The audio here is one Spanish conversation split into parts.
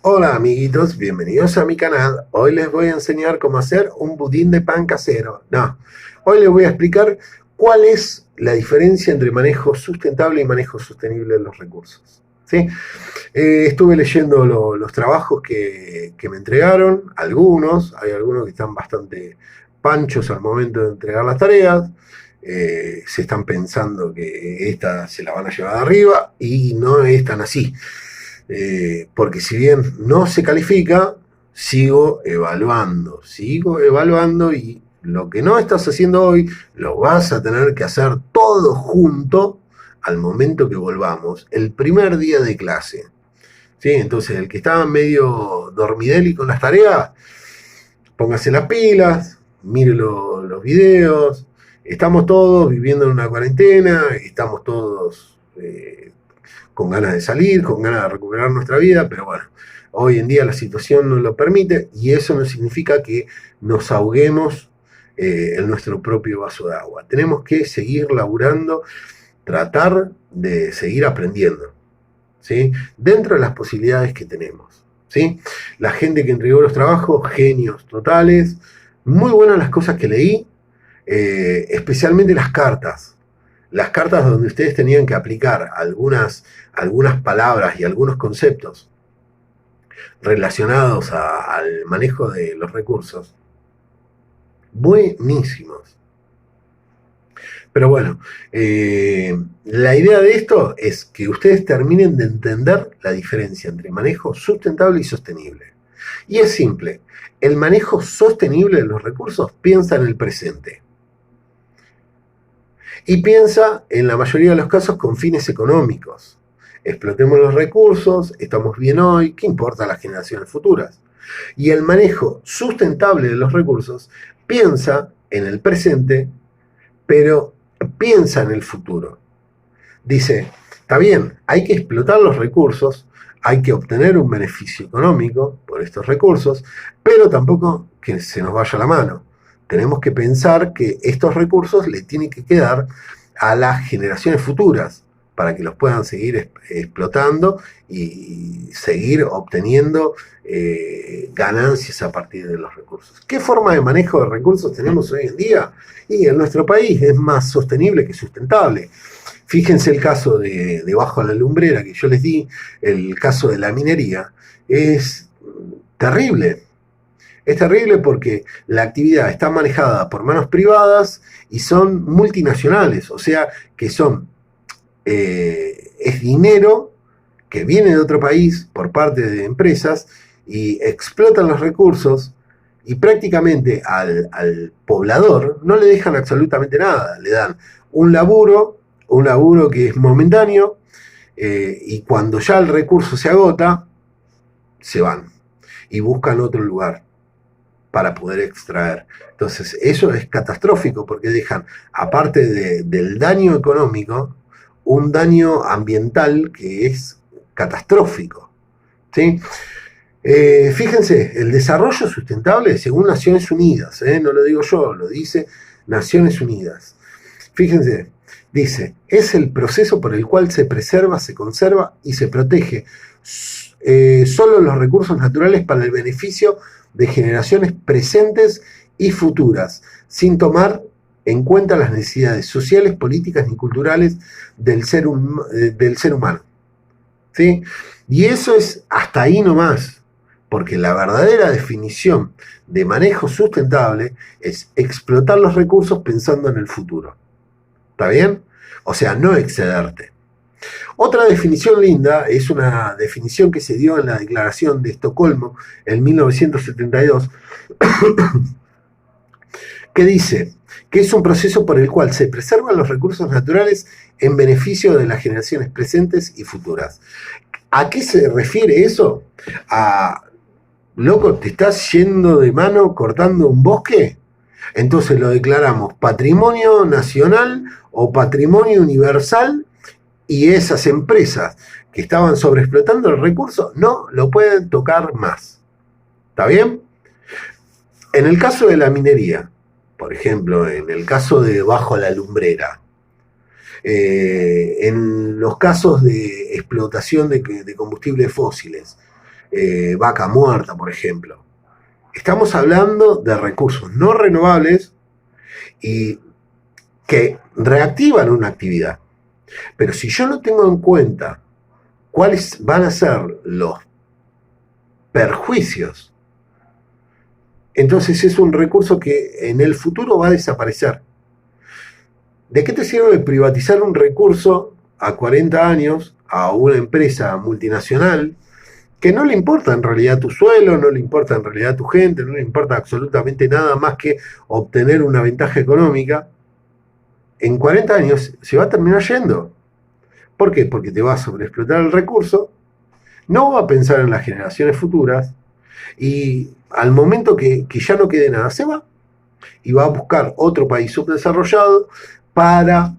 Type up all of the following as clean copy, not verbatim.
Hola amiguitos, bienvenidos a mi canal. Hoy les voy a enseñar cómo hacer un budín de pan casero. No, hoy les voy a explicar cuál es la diferencia entre manejo sustentable y manejo sostenible de los recursos. ¿Sí? Estuve leyendo los trabajos que me entregaron, hay algunos que están bastante panchos al momento de entregar las tareas. Se están pensando que esta se la van a llevar de arriba y no es tan así. Porque si bien no se califica, sigo evaluando y lo que no estás haciendo hoy lo vas a tener que hacer todo junto al momento que volvamos, el primer día de clase. ¿Sí? Entonces, el que estaba medio dormideli con las tareas, póngase las pilas, mire los videos. Estamos todos viviendo en una cuarentena, estamos todos con ganas de salir, con ganas de recuperar nuestra vida, pero bueno, hoy en día la situación no lo permite y eso no significa que nos ahoguemos en nuestro propio vaso de agua. Tenemos que seguir laburando, tratar de seguir aprendiendo, ¿sí? Dentro de las posibilidades que tenemos, ¿sí? La gente que entregó los trabajos, genios totales, muy buenas las cosas que leí, especialmente las cartas donde ustedes tenían que aplicar algunas palabras y algunos conceptos relacionados al manejo de los recursos. Buenísimos. Pero bueno, la idea de esto es que ustedes terminen de entender la diferencia entre manejo sustentable y sostenible. Y es simple, el manejo sostenible de los recursos piensa en el presente. Y piensa, en la mayoría de los casos, con fines económicos. Explotemos los recursos, estamos bien hoy, ¿qué importa las generaciones futuras? Y el manejo sustentable de los recursos piensa en el presente, pero piensa en el futuro. Dice, está bien, hay que explotar los recursos, hay que obtener un beneficio económico por estos recursos, pero tampoco que se nos vaya la mano. Tenemos que pensar que estos recursos le tienen que quedar a las generaciones futuras para que los puedan seguir explotando y seguir obteniendo ganancias a partir de los recursos. ¿Qué forma de manejo de recursos tenemos hoy en día? Y en nuestro país es más sostenible que sustentable. Fíjense el caso de Bajo la Lumbrera que yo les di, el caso de la minería, es terrible. Es terrible porque la actividad está manejada por manos privadas y son multinacionales, o sea que es dinero que viene de otro país por parte de empresas y explotan los recursos y prácticamente al poblador no le dejan absolutamente nada, le dan un laburo que es momentáneo y cuando ya el recurso se agota, se van y buscan otro lugar para poder extraer. Entonces, eso es catastrófico porque dejan, aparte del daño económico, un daño ambiental que es catastrófico. ¿Sí? Fíjense, el desarrollo sustentable, según Naciones Unidas, no lo digo yo, lo dice Naciones Unidas. Fíjense, dice, es el proceso por el cual se preserva, se conserva y se protege solo los recursos naturales para el beneficio de generaciones presentes y futuras, sin tomar en cuenta las necesidades sociales, políticas ni culturales del ser humano. ¿Sí? Y eso es hasta ahí nomás, porque la verdadera definición de manejo sustentable es explotar los recursos pensando en el futuro. ¿Está bien? O sea, no excederte. Otra definición linda es una definición que se dio en la Declaración de Estocolmo en 1972, que dice que es un proceso por el cual se preservan los recursos naturales en beneficio de las generaciones presentes y futuras. ¿A qué se refiere eso? A, loco, ¿te estás yendo de mano cortando un bosque? Entonces lo declaramos patrimonio nacional o patrimonio universal y esas empresas que estaban sobreexplotando el recurso no lo pueden tocar más. ¿Está bien? En el caso de la minería, por ejemplo, en el caso de Bajo la Lumbrera, En los casos de explotación de combustibles fósiles, vaca muerta, por ejemplo, estamos hablando de recursos no renovables y que reactivan una actividad. Pero si yo no tengo en cuenta cuáles van a ser los perjuicios, entonces es un recurso que en el futuro va a desaparecer. ¿De qué te sirve privatizar un recurso a 40 años a una empresa multinacional que no le importa en realidad tu suelo, no le importa en realidad tu gente, no le importa absolutamente nada más que obtener una ventaja económica? En 40 años se va a terminar yendo. ¿Por qué? Porque te va a sobreexplotar el recurso, no va a pensar en las generaciones futuras y al momento que ya no quede nada, se va y va a buscar otro país subdesarrollado para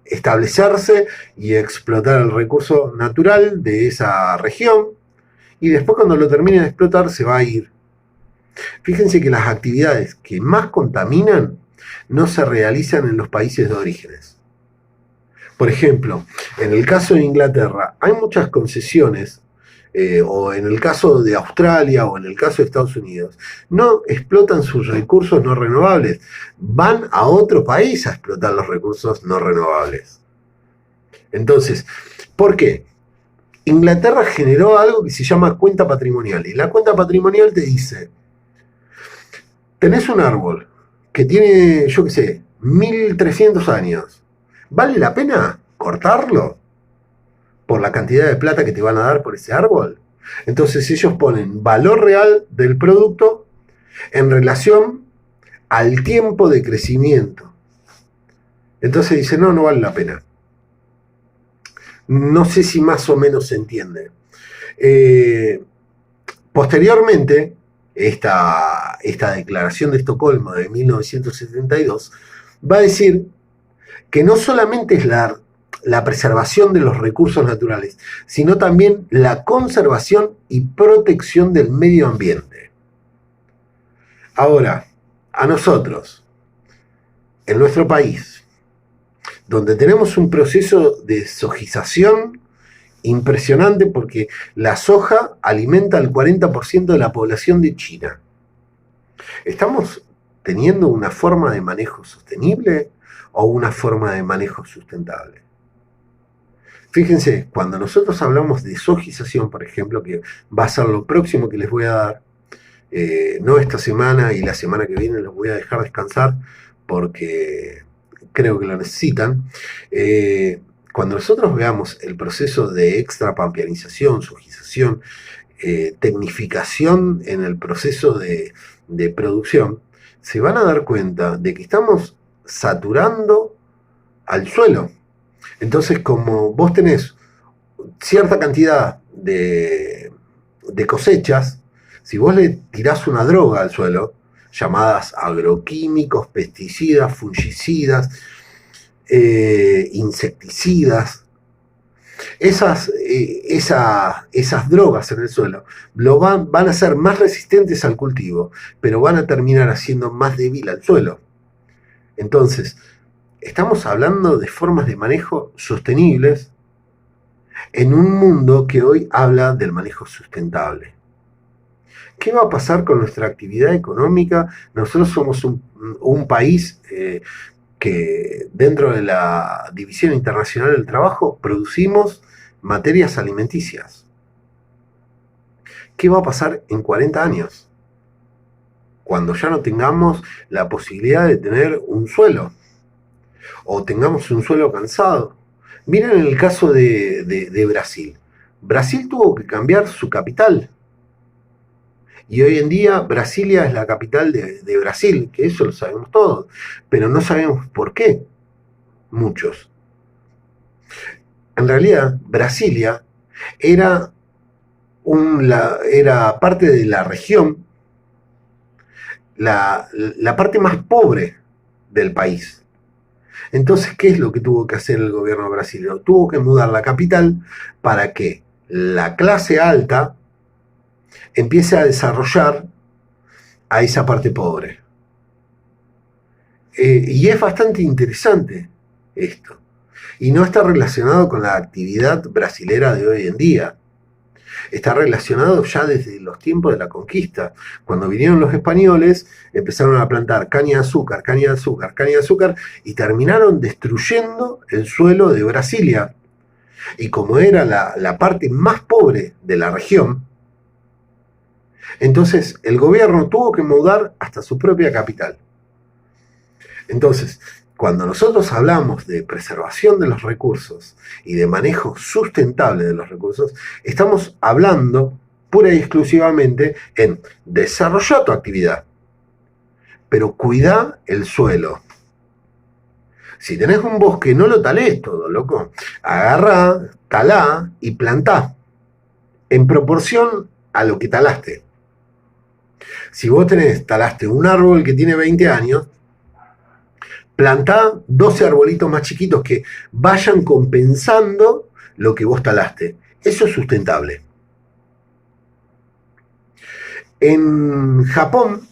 establecerse y explotar el recurso natural de esa región, y después cuando lo termine de explotar se va a ir. Fíjense que las actividades que más contaminan no se realizan en los países de orígenes. Por ejemplo, en el caso de Inglaterra hay muchas concesiones, o en el caso de Australia o en el caso de Estados Unidos, no explotan sus recursos no renovables, van a otro país a explotar los recursos no renovables. Entonces, ¿por qué? Inglaterra generó algo que se llama cuenta patrimonial, y la cuenta patrimonial te dice, tenés un árbol que tiene, yo qué sé, 1300 años, ¿vale la pena cortarlo por la cantidad de plata que te van a dar por ese árbol? Entonces ellos ponen valor real del producto en relación al tiempo de crecimiento. Entonces dicen, no, no vale la pena. No sé si más o menos se entiende. Posteriormente, esta declaración de Estocolmo de 1972 va a decir que no solamente es la preservación de los recursos naturales, sino también la conservación y protección del medio ambiente. Ahora, a nosotros, en nuestro país, donde tenemos un proceso de sojización impresionante, porque la soja alimenta al 40% de la población de China, ¿estamos teniendo una forma de manejo sostenible o una forma de manejo sustentable? Fíjense, cuando nosotros hablamos de sojización, por ejemplo, que va a ser lo próximo que les voy a dar, no esta semana y la semana que viene los voy a dejar descansar porque creo que lo necesitan. Cuando nosotros veamos el proceso de extrapampianización, sojización, tecnificación en el proceso de producción, se van a dar cuenta de que estamos saturando al suelo. Entonces, como vos tenés cierta cantidad de cosechas, si vos le tirás una droga al suelo, llamadas agroquímicos, pesticidas, fungicidas, insecticidas, esas drogas en el suelo van a ser más resistentes al cultivo, pero van a terminar haciendo más débil al suelo. Entonces, estamos hablando de formas de manejo sostenibles en un mundo que hoy habla del manejo sustentable. ¿Qué va a pasar con nuestra actividad económica? Nosotros somos un país que dentro de la División Internacional del Trabajo producimos materias alimenticias. ¿Qué va a pasar en 40 años? Cuando ya no tengamos la posibilidad de tener un suelo, o tengamos un suelo cansado. Miren el caso de Brasil. Brasil tuvo que cambiar su capital. Y hoy en día Brasilia es la capital de Brasil, que eso lo sabemos todos, pero no sabemos por qué, muchos. En realidad, Brasilia era parte de la región, la parte más pobre del país. Entonces, ¿qué es lo que tuvo que hacer el gobierno brasileño? Tuvo que mudar la capital para que la clase alta empiece a desarrollar a esa parte pobre. Y es bastante interesante esto. Y no está relacionado con la actividad brasilera de hoy en día. Está relacionado ya desde los tiempos de la conquista. Cuando vinieron los españoles, empezaron a plantar caña de azúcar, caña de azúcar, caña de azúcar, y terminaron destruyendo el suelo de Brasilia. Y como era la parte más pobre de la región, entonces el gobierno tuvo que mudar hasta su propia capital. Entonces, cuando nosotros hablamos de preservación de los recursos y de manejo sustentable de los recursos, estamos hablando pura y exclusivamente en desarrollar tu actividad, pero cuidá el suelo. Si tenés un bosque, no lo talés todo, loco. Agarrá, talá y plantá en proporción a lo que talaste. Si vos talaste un árbol que tiene 20 años, plantá 12 arbolitos más chiquitos que vayan compensando lo que vos talaste. Eso es sustentable. En Japón,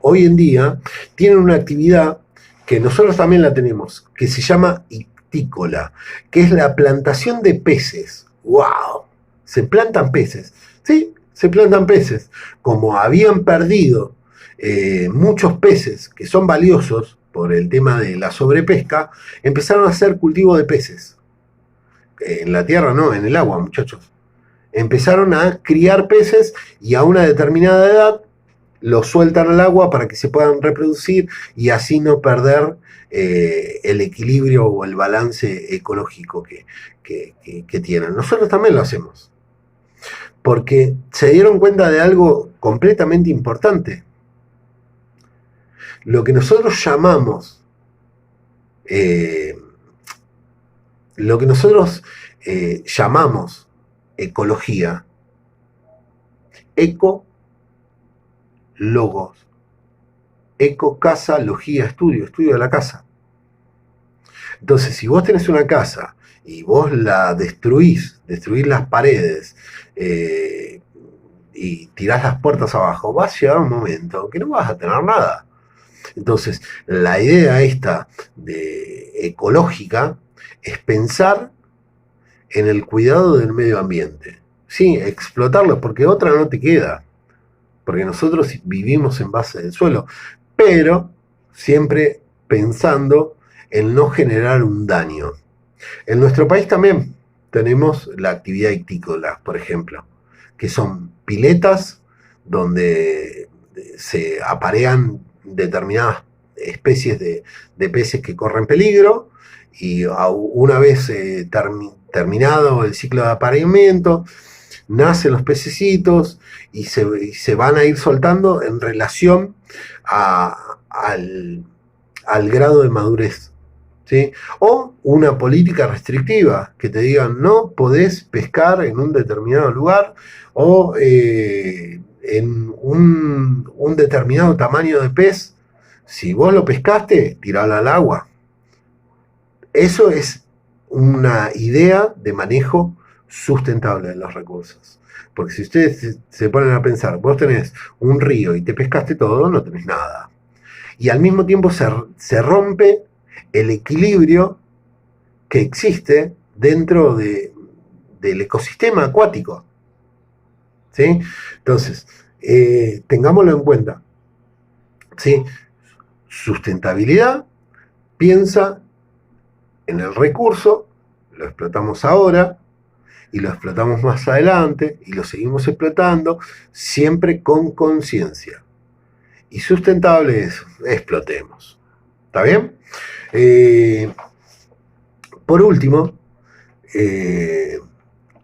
hoy en día, tienen una actividad que nosotros también la tenemos, que se llama ictícola, que es la plantación de peces. ¡Wow! Se plantan peces. Sí, se plantan peces. Como habían perdido muchos peces que son valiosos por el tema de la sobrepesca, empezaron a hacer cultivo de peces. En la tierra no, en el agua, muchachos. Empezaron a criar peces y a una determinada edad los sueltan al agua para que se puedan reproducir y así no perder el equilibrio o el balance ecológico que tienen. Nosotros también lo hacemos, porque se dieron cuenta de algo completamente importante. Lo que nosotros llamamos ecología, eco, logos, eco, casa, logía, estudio de la casa. Entonces, si vos tenés una casa y vos la destruís las paredes y tirás las puertas abajo, va a llegar un momento que no vas a tener nada. Entonces, la idea esta de ecológica es pensar en el cuidado del medio ambiente. Sí, explotarlo, porque otra no te queda. Porque nosotros vivimos en base del suelo, pero siempre pensando en no generar un daño. En nuestro país también tenemos la actividad ictícola, por ejemplo, que son piletas donde se aparean determinadas especies de peces que corren peligro, y una vez terminado el ciclo de apareamiento, nacen los pececitos y se van a ir soltando en relación al grado de madurez, ¿sí? O una política restrictiva, que te digan no podés pescar en un determinado lugar o en un determinado tamaño de pez. Si vos lo pescaste, tiralo al agua. Eso es una idea de manejo sustentable de los recursos. Porque si ustedes se ponen a pensar, vos tenés un río y te pescaste todo, no tenés nada. Y al mismo tiempo se rompe el equilibrio que existe dentro del ecosistema acuático. ¿Sí? Entonces, tengámoslo en cuenta. ¿Sí? Sustentabilidad piensa en el recurso, lo explotamos ahora y lo explotamos más adelante y lo seguimos explotando, siempre con conciencia. Y sustentable es explotemos. ¿Está bien? Por último,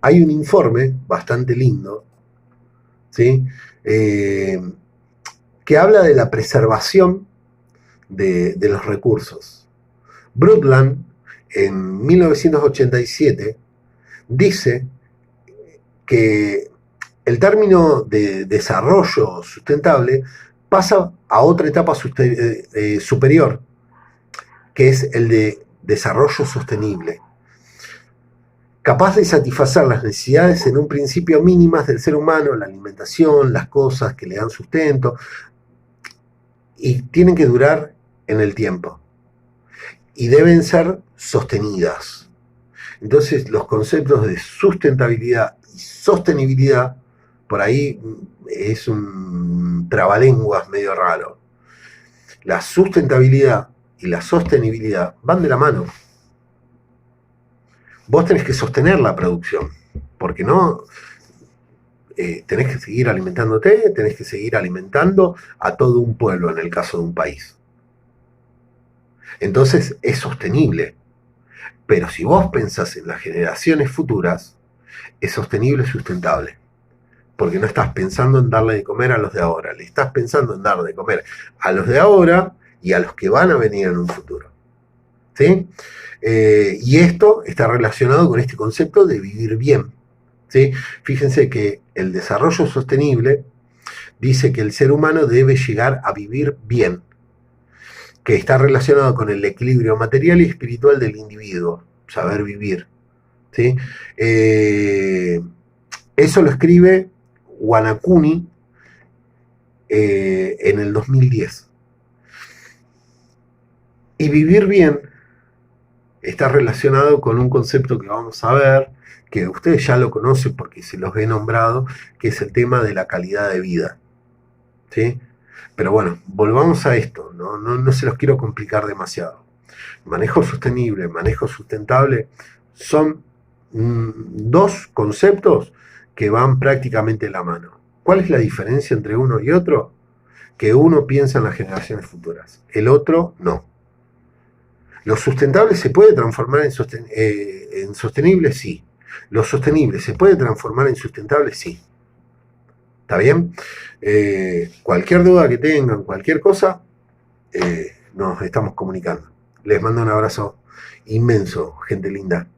hay un informe bastante lindo, ¿sí? Que habla de la preservación de los recursos. Brundtland, en 1987, dice que el término de desarrollo sustentable pasa a otra etapa superior, que es el de desarrollo sostenible, capaz de satisfacer las necesidades en un principio mínimas del ser humano, la alimentación, las cosas que le dan sustento, y tienen que durar en el tiempo y deben ser sostenidas. Entonces, los conceptos de sustentabilidad y sostenibilidad, por ahí es un trabalenguas medio raro. La sustentabilidad y la sostenibilidad van de la mano. Vos tenés que sostener la producción, porque no tenés que seguir alimentándote, tenés que seguir alimentando a todo un pueblo en el caso de un país. Entonces es sostenible. Pero si vos pensás en las generaciones futuras, es sostenible y sustentable. Porque no estás pensando en darle de comer a los de ahora, le estás pensando en darle de comer a los de ahora y a los que van a venir en un futuro. ¿Sí? Y esto está relacionado con este concepto de vivir bien. ¿Sí? Fíjense que el desarrollo sostenible dice que el ser humano debe llegar a vivir bien, que está relacionado con el equilibrio material y espiritual del individuo, saber vivir. ¿Sí? Eso lo escribe Wanakuni en el 2010. Y vivir bien está relacionado con un concepto que vamos a ver, que ustedes ya lo conocen porque se los he nombrado, que es el tema de la calidad de vida. ¿Sí? Pero bueno, volvamos a esto, no se los quiero complicar demasiado. Manejo sostenible, manejo sustentable son dos conceptos que van prácticamente de la mano. ¿Cuál es la diferencia entre uno y otro? Que uno piensa en las generaciones futuras, el otro no. ¿Lo sustentable se puede transformar en sostenible? Sí. ¿Lo sostenible se puede transformar en sustentable? Sí. ¿Está bien? Cualquier duda que tengan, cualquier cosa, nos estamos comunicando. Les mando un abrazo inmenso, gente linda.